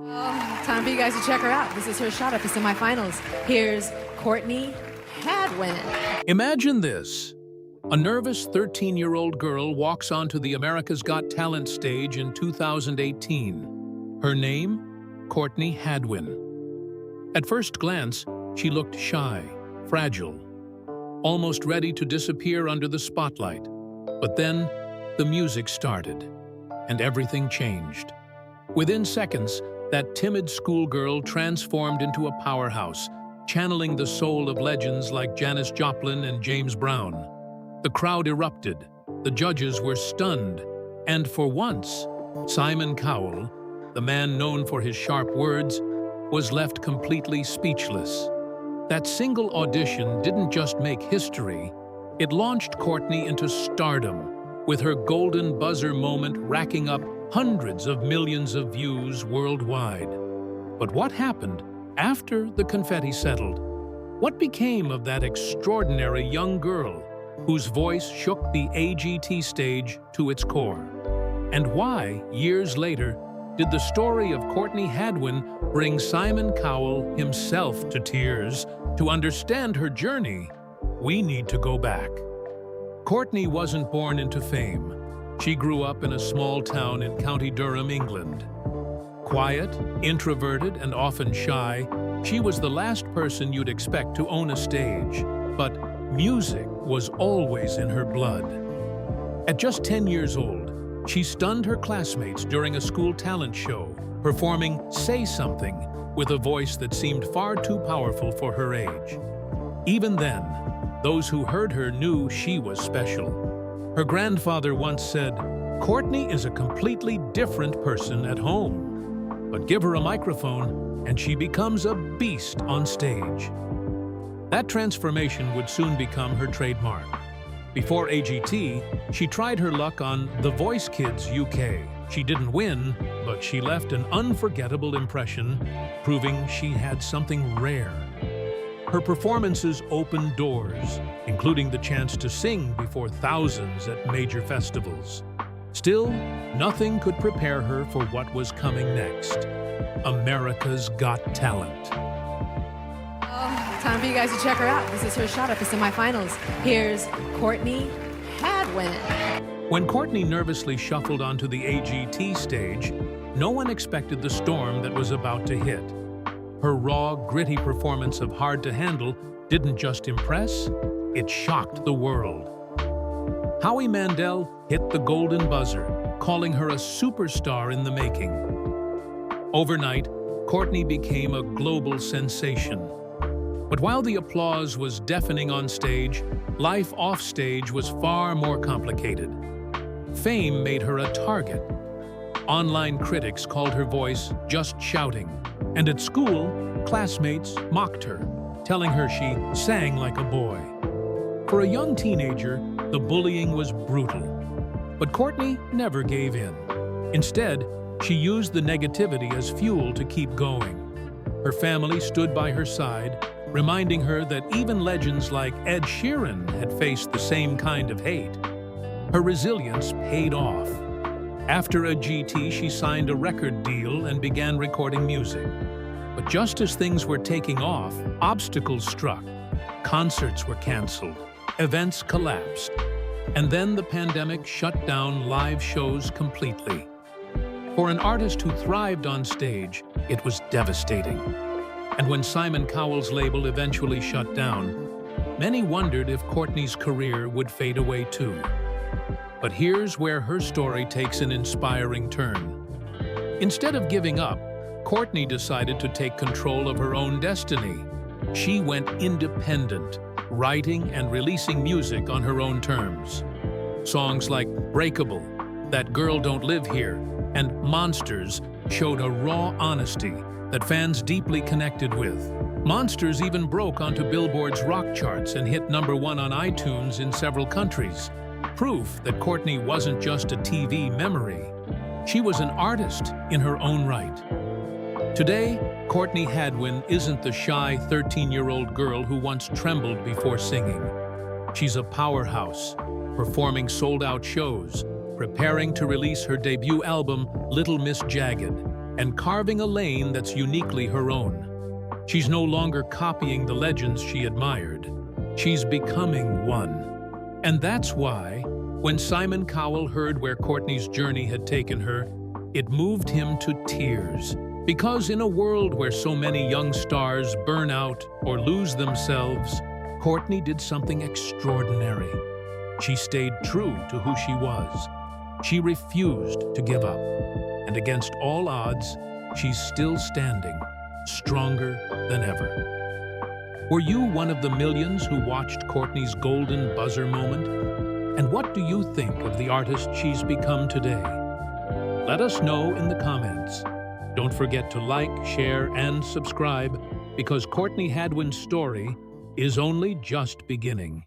Time for you guys to check her out. This is her shot at the semifinals. Here's Courtney Hadwin. Imagine this. A nervous 13-year-old girl walks onto the America's Got Talent stage in 2018. Her name? Courtney Hadwin. At first glance, she looked shy, fragile, almost ready to disappear under the spotlight. But then, the music started, and everything changed. Within seconds, that timid schoolgirl transformed into a powerhouse, channeling the soul of legends like Janis Joplin and James Brown. The crowd erupted, the judges were stunned, and for once, Simon Cowell, the man known for his sharp words, was left completely speechless. That single audition didn't just make history, it launched Courtney into stardom, with her golden buzzer moment racking up hundreds of millions of views worldwide. But what happened after the confetti settled? What became of that extraordinary young girl whose voice shook the AGT stage to its core? And why, years later, did the story of Courtney Hadwin bring Simon Cowell himself to tears? To understand her journey, we need to go back. Courtney wasn't born into fame. She grew up in a small town in County Durham, England. Quiet, introverted, and often shy, she was the last person you'd expect to own a stage. But music was always in her blood. At just 10 years old, she stunned her classmates during a school talent show, performing "Say Something" with a voice that seemed far too powerful for her age. Even then, those who heard her knew she was special. Her grandfather once said, "Courtney is a completely different person at home, but give her a microphone and she becomes a beast on stage." That transformation would soon become her trademark. Before AGT, she tried her luck on The Voice Kids UK. She didn't win, but she left an unforgettable impression, proving she had something rare. Her performances opened doors, including the chance to sing before thousands at major festivals. Still, nothing could prepare her for what was coming next. America's Got Talent. Time for you guys to check her out. This is her shot at the semifinals. Here's Courtney Hadwin. When Courtney nervously shuffled onto the AGT stage, no one expected the storm that was about to hit. Her raw, gritty performance of Hard to Handle didn't just impress, it shocked the world. Howie Mandel hit the golden buzzer, calling her a superstar in the making. Overnight, Courtney became a global sensation. But while the applause was deafening on stage, life off stage was far more complicated. Fame made her a target. Online critics called her voice just shouting, and at school, classmates mocked her, telling her she sang like a boy. For a young teenager, the bullying was brutal. But Courtney never gave in. Instead, she used the negativity as fuel to keep going. Her family stood by her side, reminding her that even legends like Ed Sheeran had faced the same kind of hate. Her resilience paid off. After a GT, she signed a record deal and began recording music. But just as things were taking off, obstacles struck. Concerts were canceled, events collapsed, and then the pandemic shut down live shows completely. For an artist who thrived on stage, it was devastating. And when Simon Cowell's label eventually shut down, many wondered if Courtney's career would fade away too. But here's where her story takes an inspiring turn. Instead of giving up, Courtney decided to take control of her own destiny. She went independent, writing and releasing music on her own terms. Songs like Breakable, That Girl Don't Live Here, and Monsters showed a raw honesty that fans deeply connected with. Monsters even broke onto Billboard's rock charts and hit #1 on iTunes in several countries. Proof that Courtney wasn't just a TV memory. She was an artist in her own right. Today, Courtney Hadwin isn't the shy 13-year-old girl who once trembled before singing. She's a powerhouse, performing sold-out shows, preparing to release her debut album, Little Miss Jagged, and carving a lane that's uniquely her own. She's no longer copying the legends she admired. She's becoming one. And that's why, when Simon Cowell heard where Courtney's journey had taken her, it moved him to tears. Because in a world where so many young stars burn out or lose themselves, Courtney did something extraordinary. She stayed true to who she was. She refused to give up. And against all odds, she's still standing, stronger than ever. Were you one of the millions who watched Courtney's golden buzzer moment? And what do you think of the artist she's become today? Let us know in the comments. Don't forget to like, share, and subscribe, because Courtney Hadwin's story is only just beginning.